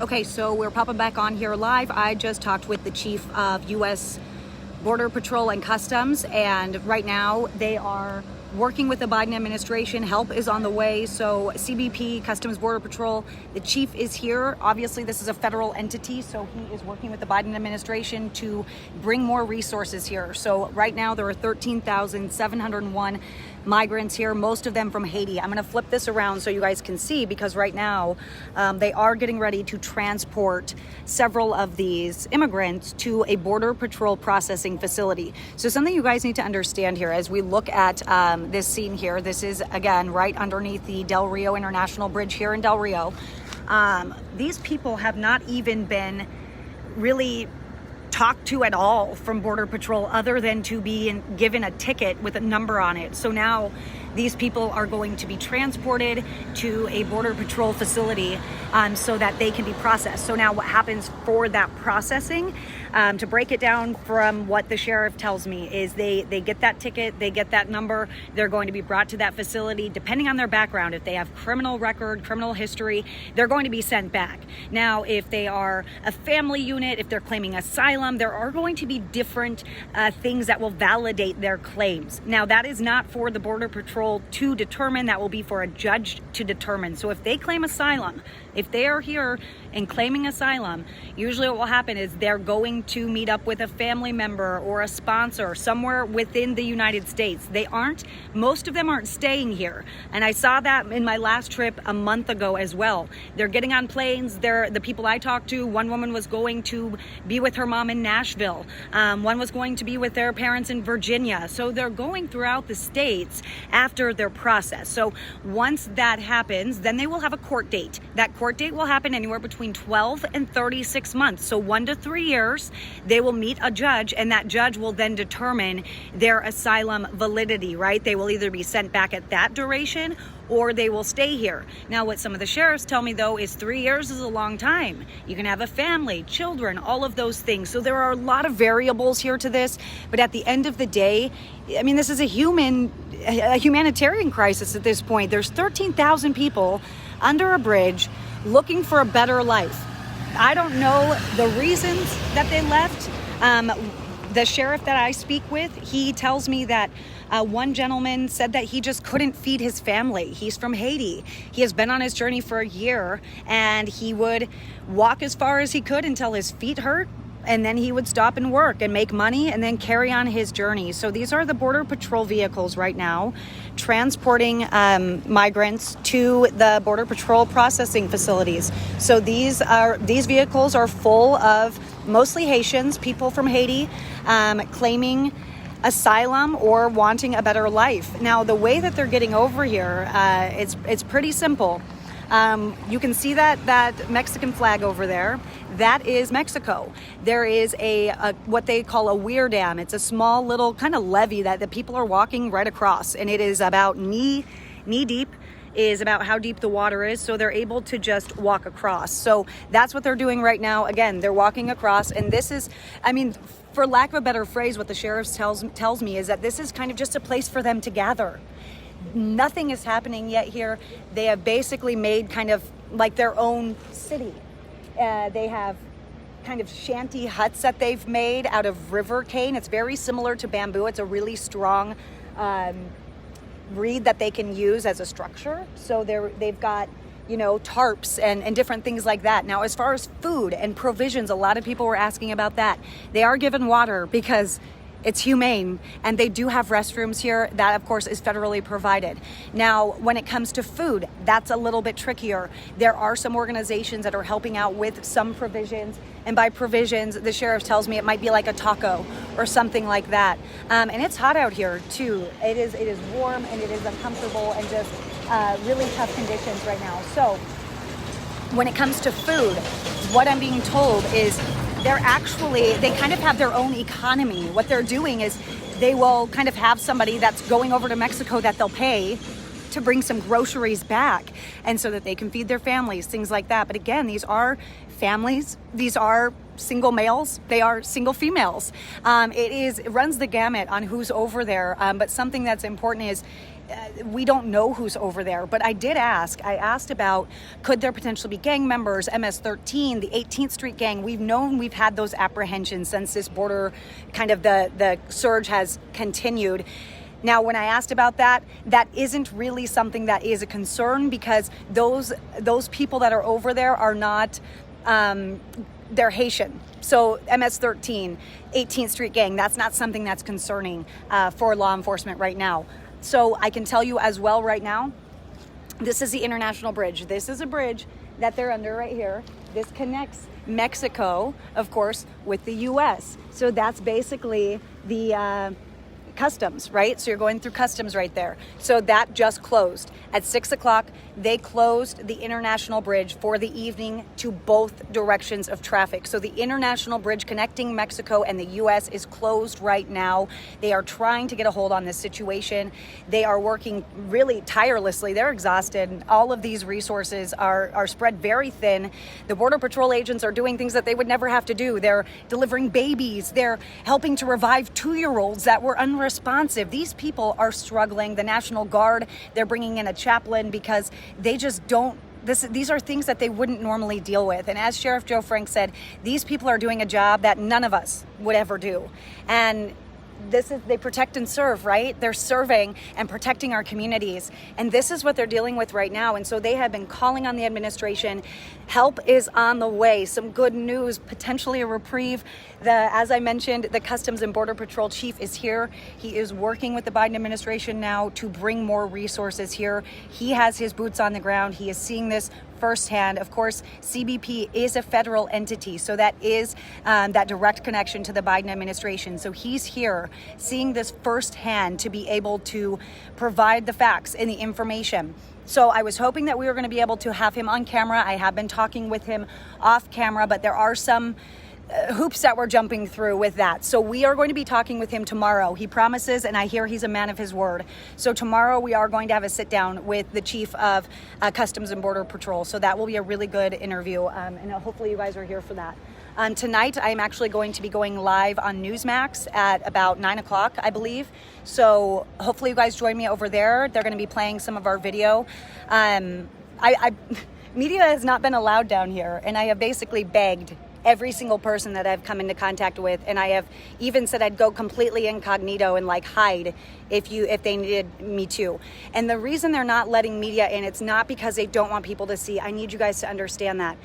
Okay, so we're popping back on here live. I just talked with the chief of U.S. Border Patrol and Customs, and right now they are working with the Biden administration. Help is on the way. So CBP, Customs Border Patrol, the chief is here. Obviously, this is a federal entity, so he is working with the Biden administration to bring more resources here. So right now there are 13,701 migrants here, most of them from Haiti. I'm going to flip this around so you guys can see, because right now they are getting ready to transport several of these immigrants to a Border Patrol processing facility. So something you guys need to understand here as we look at this scene here, this is again right underneath the Rio International Bridge here in Del Rio. These people have not even been really talked to at all from Border Patrol, other than to be given a ticket with a number on it. So now these people are going to be transported to a Border Patrol facility so that they can be processed. So now what happens for that processing, to break it down from what the sheriff tells me, is they get that ticket, they get that number, they're going to be brought to that facility. Depending on their background, if they have criminal record, criminal history, they're going to be sent back. Now, if they are a family unit, if they're claiming asylum, there are going to be different things that will validate their claims. Now, that is not for the Border Patrol to determine. That will be for a judge to determine. So if they claim asylum, if they are here and claiming asylum, usually what will happen is they're going to meet up with a family member or a sponsor somewhere within the United States. Most of them aren't staying here. And I saw that in my last trip a month ago as well. They're getting on planes. The people I talked to, one woman was going to be with her mom in Nashville. One was going to be with their parents in Virginia. So they're going throughout the states after their process. So once that happens, then they will have a court date. That court date will happen anywhere between 12 and 36 months. So 1 to 3 years, they will meet a judge, and that judge will then determine their asylum validity, right? They will either be sent back at that duration or they will stay here. Now, what some of the sheriffs tell me, though, is 3 years is a long time. You can have a family, children, all of those things. So there are a lot of variables here to this. But at the end of the day, I mean, this is a humanitarian crisis at this point. There's 13,000 people under a bridge looking for a better life. I don't know the reasons that they left. The sheriff that I speak with, he tells me that one gentleman said that he just couldn't feed his family. He's from Haiti. He has been on his journey for a year, and he would walk as far as he could until his feet hurt, and then he would stop and work and make money and then carry on his journey. So these are the Border Patrol vehicles right now transporting migrants to the Border Patrol processing facilities. So these vehicles are full of mostly Haitians, people from Haiti, claiming asylum or wanting a better life. Now, the way that they're getting over here, it's pretty simple. You can see that Mexican flag over there. That is Mexico. There is a what they call a weir dam. It's a small little kind of levee that the people are walking right across, and it is about knee deep, is about how deep the water is, so they're able to just walk across. So that's what they're doing right now. Again, they're walking across, and this is, I mean, for lack of a better phrase, what the sheriff tells me is that this is kind of just a place for them to gather. Nothing is happening yet here. They have basically made kind of like their own city. They have kind of shanty huts that they've made out of river cane. It's very similar to bamboo. It's a really strong reed that they can use as a structure. So they've got, tarps and different things like that. Now, as far as food and provisions, a lot of people were asking about that. They are given water because it's humane, and they do have restrooms here. That, of course, is federally provided. Now, when it comes to food, that's a little bit trickier. There are some organizations that are helping out with some provisions, and by provisions, the sheriff tells me it might be like a taco or something like that. And it's hot out here too. It is warm, and it is uncomfortable, and just really tough conditions right now. So when it comes to food, what I'm being told is they kind of have their own economy. What they're doing is they will kind of have somebody that's going over to Mexico that they'll pay to bring some groceries back, and so that they can feed their families, things like that. But again, these are families. These are single males. They are single females. It runs the gamut on who's over there. But something that's important is we don't know who's over there, but I did ask. I asked about, could there potentially be gang members, MS-13, the 18th Street gang. We've had those apprehensions since this border, kind of the surge has continued. Now, when I asked about that, that isn't really something that is a concern, because those people that are over there are not, they're Haitian. So MS-13, 18th Street gang, that's not something that's concerning for law enforcement right now. So I can tell you as well right now, this is the International Bridge. This is a bridge that they're under right here. This connects Mexico, of course, with the US. So that's basically the customs, right? So you're going through customs right there. So that just closed. At 6 o'clock, they closed the International Bridge for the evening to both directions of traffic. So the International Bridge connecting Mexico and the US is closed right now. They are trying to get a hold on this situation. They are working really tirelessly. They're exhausted. All of these resources are spread very thin. The Border Patrol agents are doing things that they would never have to do. They're delivering babies. They're helping to revive 2-year-olds that were unresponsive. These people are struggling. The National Guard, they're bringing in a chaplain because they just don't, these are things that they wouldn't normally deal with. And as Sheriff Joe Frank said, these people are doing a job that none of us would ever do. And they protect and serve, right? They're serving and protecting our communities. And this is what they're dealing with right now. And so they have been calling on the administration. Help is on the way. Some good news, potentially a reprieve. As I mentioned, the Customs and Border Patrol chief is here. He is working with the Biden administration now to bring more resources here. He has his boots on the ground. He is seeing this firsthand. Of course, CBP is a federal entity, so that is that direct connection to the Biden administration. So he's here seeing this firsthand to be able to provide the facts and the information. So I was hoping that we were going to be able to have him on camera. I have been talking with him off camera, but there are some hoops that we're jumping through with that. So we are going to be talking with him tomorrow. He promises, and I hear he's a man of his word. So tomorrow we are going to have a sit down with the chief of Customs and Border Patrol. So that will be a really good interview, and hopefully you guys are here for that. Tonight I'm actually going to be going live on Newsmax at about 9 o'clock, I believe. So hopefully you guys join me over there. They're going to be playing some of our video. Media has not been allowed down here, and I have basically begged every single person that I've come into contact with, and I have even said I'd go completely incognito and hide if they needed me to. And the reason they're not letting media in, it's not because they don't want people to see. I need you guys to understand that.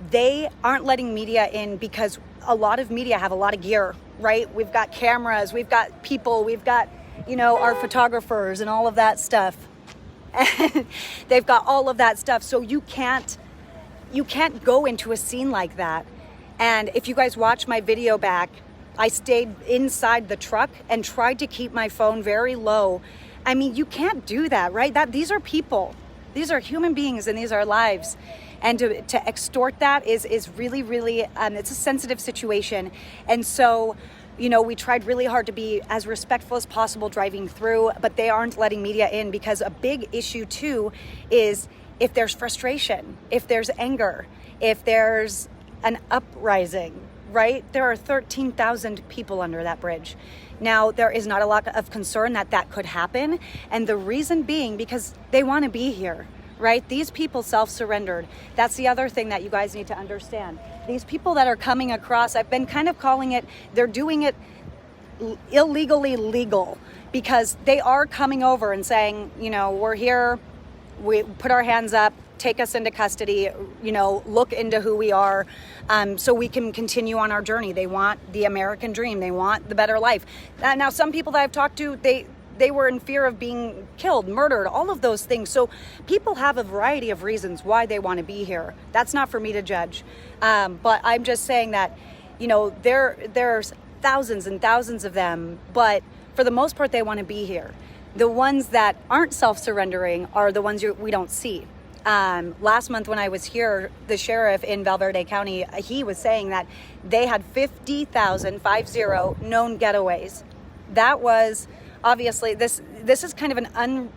They aren't letting media in because a lot of media have a lot of gear, right? We've got cameras, we've got people, we've got, our photographers and all of that stuff. And they've got all of that stuff. So you can't go into a scene like that. And if you guys watch my video back, I stayed inside the truck and tried to keep my phone very low. I mean, you can't do that, right? These are people. These are human beings, and these are lives. And to extort that is really, really, it's a sensitive situation. And so, we tried really hard to be as respectful as possible driving through, but they aren't letting media in, because a big issue too is if there's frustration, if there's anger, if there's an uprising, right? There are 13,000 people under that bridge. Now, there is not a lot of concern that could happen. And the reason being because they want to be here, right? These people self-surrendered. That's the other thing that you guys need to understand. These people that are coming across, I've been kind of calling it, they're doing it illegally legal, because they are coming over and saying, we're here, we put our hands up, take us into custody, look into who we are, so we can continue on our journey. They want the American dream. They want the better life. Now, some people that I've talked to, they were in fear of being killed, murdered, all of those things. So people have a variety of reasons why they want to be here. That's not for me to judge. But I'm just saying that, there's thousands and thousands of them, but for the most part, they want to be here. The ones that aren't self-surrendering are the ones we don't see. Last month when I was here, the sheriff in Valverde County, he was saying that they had 50,000 known getaways. That was obviously, this is kind of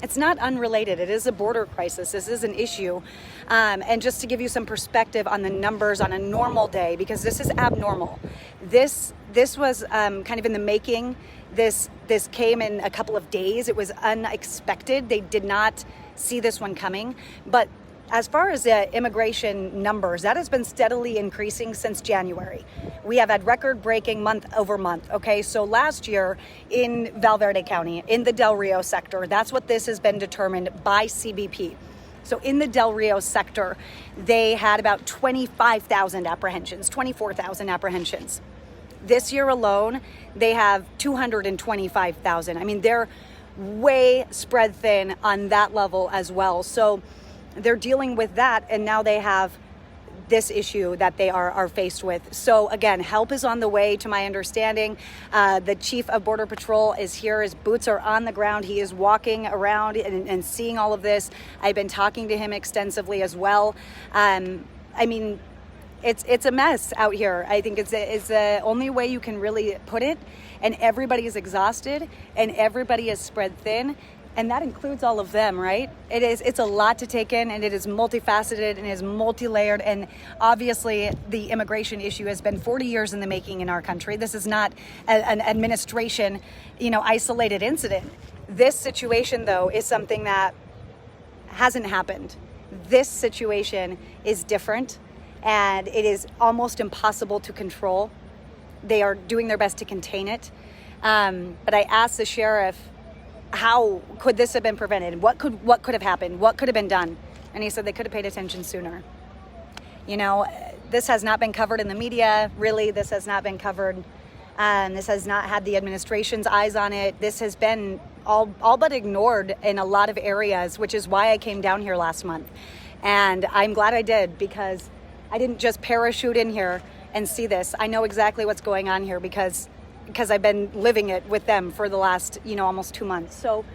it's not unrelated. It is a border crisis. This is an issue. And just to give you some perspective on the numbers on a normal day, because this is abnormal. This was kind of in the making. This came in a couple of days. It was unexpected. They did not see this one coming. But as far as the immigration numbers, that has been steadily increasing since January. We have had record-breaking month over month, okay? So last year in Valverde County, in the Del Rio sector, that's what this has been determined by CBP. So in the Del Rio sector, they had about 25,000 apprehensions, 24,000 apprehensions. This year alone, they have 225,000. I mean, they're way spread thin on that level as well. So they're dealing with that, and now they have this issue that they are faced with. So again, help is on the way, to my understanding. The chief of Border Patrol is here. His boots are on the ground. He is walking around and seeing all of this. I've been talking to him extensively as well. I mean, it's a mess out here. I think it's the only way you can really put it. And everybody is exhausted, and everybody is spread thin. And that includes all of them, right? It's a lot to take in, and it is multifaceted and is multi-layered. And obviously the immigration issue has been 40 years in the making in our country. This is not an administration, isolated incident. This situation though is something that hasn't happened. This situation is different, and it is almost impossible to control. They are doing their best to contain it. But I asked the sheriff, how could this have been prevented? What could have happened? What could have been done? And he said they could have paid attention sooner. This has not been covered in the media. Really, this has not been covered. This has not had the administration's eyes on it. This has been all but ignored in a lot of areas, which is why I came down here last month. And I'm glad I did, because I didn't just parachute in here and see this. I know exactly what's going on here because I've been living it with them for the last, almost 2 months. So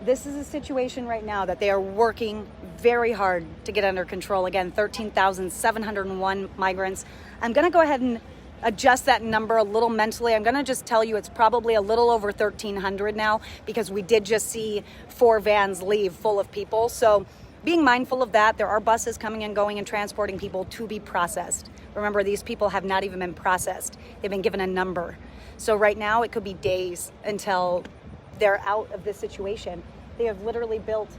this is a situation right now that they are working very hard to get under control. Again, 13,701 migrants. I'm going to go ahead and adjust that number a little mentally. I'm going to just tell you it's probably a little over 1,300 now, because we did just see 4 vans leave full of people. So being mindful of that, there are buses coming and going and transporting people to be processed. Remember, these people have not even been processed. They've been given a number. So right now it could be days until they're out of this situation. They have literally built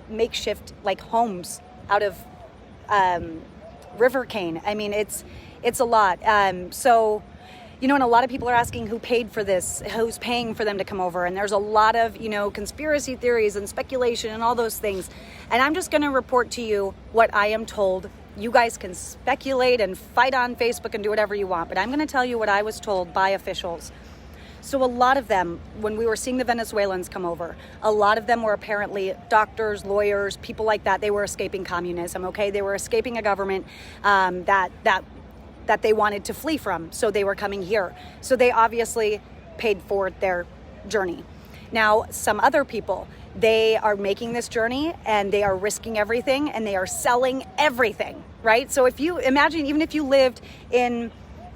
makeshift homes out of river cane. I mean, it's a lot. So, and a lot of people are asking who paid for this, who's paying for them to come over. And there's a lot of, conspiracy theories and speculation and all those things. And I'm just going to report to you what I am told. You guys can speculate and fight on Facebook and do whatever you want, but I'm going to tell you what I was told by officials. So a lot of them, when we were seeing the Venezuelans come over, a lot of them were apparently doctors, lawyers, people like that. They were escaping communism, okay? They were escaping a government that they wanted to flee from. So they were coming here. So they obviously paid for their journey. Now, some other people, they are making this journey and they are risking everything and they are selling everything, right? So if you imagine, even if you lived in,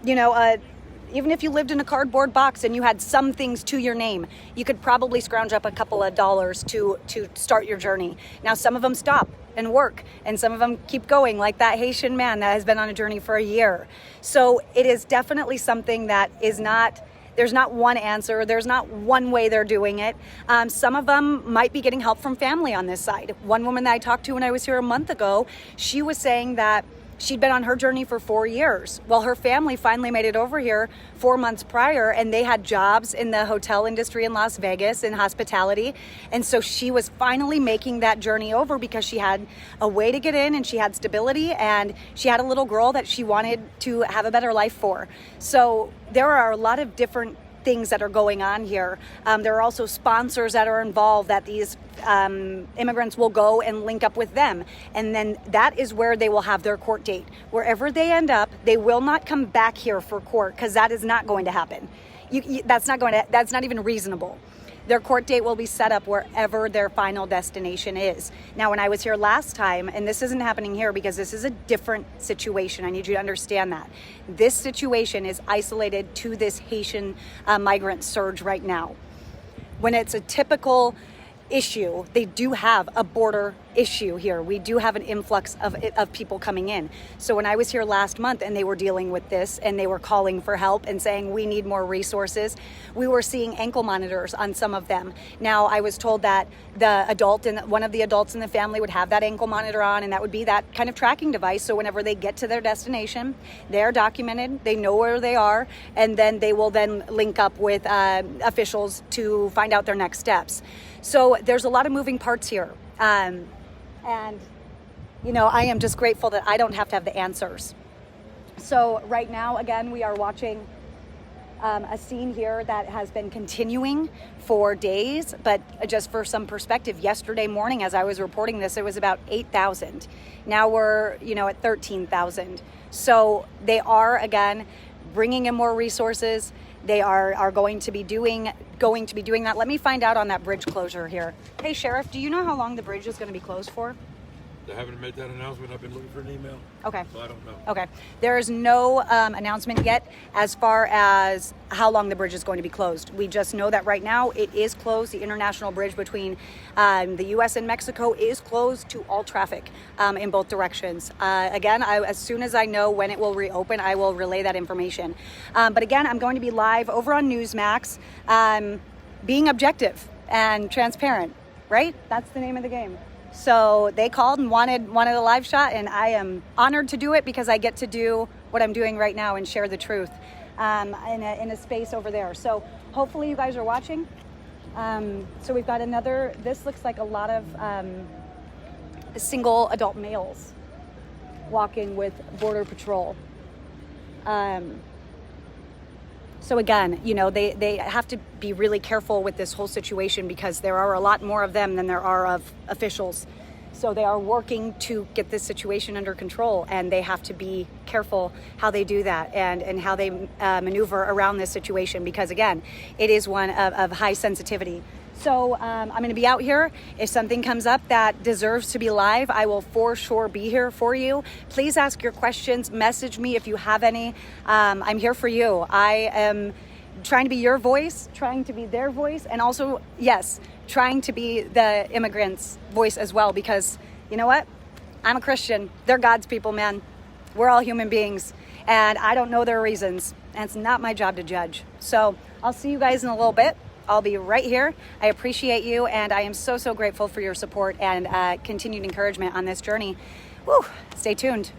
even if you lived in a cardboard box and you had some things to your name, you could probably scrounge up a couple of dollars to start your journey. Now, some of them stop and work, and some of them keep going, like that Haitian man that has been on a journey for a year. So it is definitely something that is not, there's not one answer. There's not one way they're doing it. Some of them might be getting help from family on this side. One woman that I talked to when I was here a month ago, she was saying that she'd been on her journey for 4 years. Well, her family finally made it over here 4 months prior, and they had jobs in the hotel industry in Las Vegas in hospitality. And so she was finally making that journey over because she had a way to get in and she had stability and she had a little girl that she wanted to have a better life for. So there are a lot of different things that are going on here. There are also sponsors that are involved that these immigrants will go and link up with them. And then that is where they will have their court date. Wherever they end up, they will not come back here for court, because that is not going to happen. That's not even reasonable. Their court date will be set up wherever their final destination is. Now, when I was here last time, and this isn't happening here because this is a different situation. I need you to understand that. This situation is isolated to this Haitian migrant surge right now. When it's a typical issue, they do have a border issue here. We do have an influx of people coming in. So when I was here last month and they were dealing with this and they were calling for help and saying we need more resources, we were seeing ankle monitors on some of them. Now I was told that the adult and one of the adults in the family would have that ankle monitor on, and that would be that kind of tracking device. So whenever they get to their destination, they're documented, they know where they are, and then they will then link up with officials to find out their next steps. So there's a lot of moving parts here. And, you know, I am just grateful that I don't have to have the answers. So right now, again, we are watching a scene here that has been continuing for days, but just for some perspective, yesterday morning, as I was reporting this, it was about 8,000. Now we're, you know, at 13,000. So they are, again, bringing in more resources. They are going to be doing that. Let me find out on that bridge closure here. Hey, Sheriff, do you know how long the bridge is going to be closed for? They haven't made that announcement. I've been looking for an email. Okay. So I don't know. Okay. There is no announcement yet as far as how long the bridge is going to be closed. We just know that right now it is closed. The international bridge between the U.S. and Mexico is closed to all traffic in both directions. Again, as soon as I know when it will reopen, I will relay that information. But again, I'm going to be live over on Newsmax, being objective and transparent, right? That's the name of the game. So they called and wanted a live shot, and I am honored to do it because I get to do what I'm doing right now and share the truth in a space over there. So hopefully you guys are watching. So we've got another, this looks like a lot of single adult males walking with Border Patrol. So again, you know, they have to be really careful with this whole situation because there are a lot more of them than there are of officials. So they are working to get this situation under control, and they have to be careful how they do that and how they maneuver around this situation because, again, it is one of high sensitivity. So I'm going to be out here. If something comes up that deserves to be live, I will for sure be here for you. Please ask your questions. Message me if you have any. I'm here for you. I am trying to be your voice, trying to be their voice, and also, yes, trying to be the immigrants' voice as well because, you know what? I'm a Christian. They're God's people, man. We're all human beings, and I don't know their reasons, and it's not my job to judge. So I'll see you guys in a little bit. I'll be right here. I appreciate you, and I am so grateful for your support and continued encouragement on this journey. Woo, stay tuned.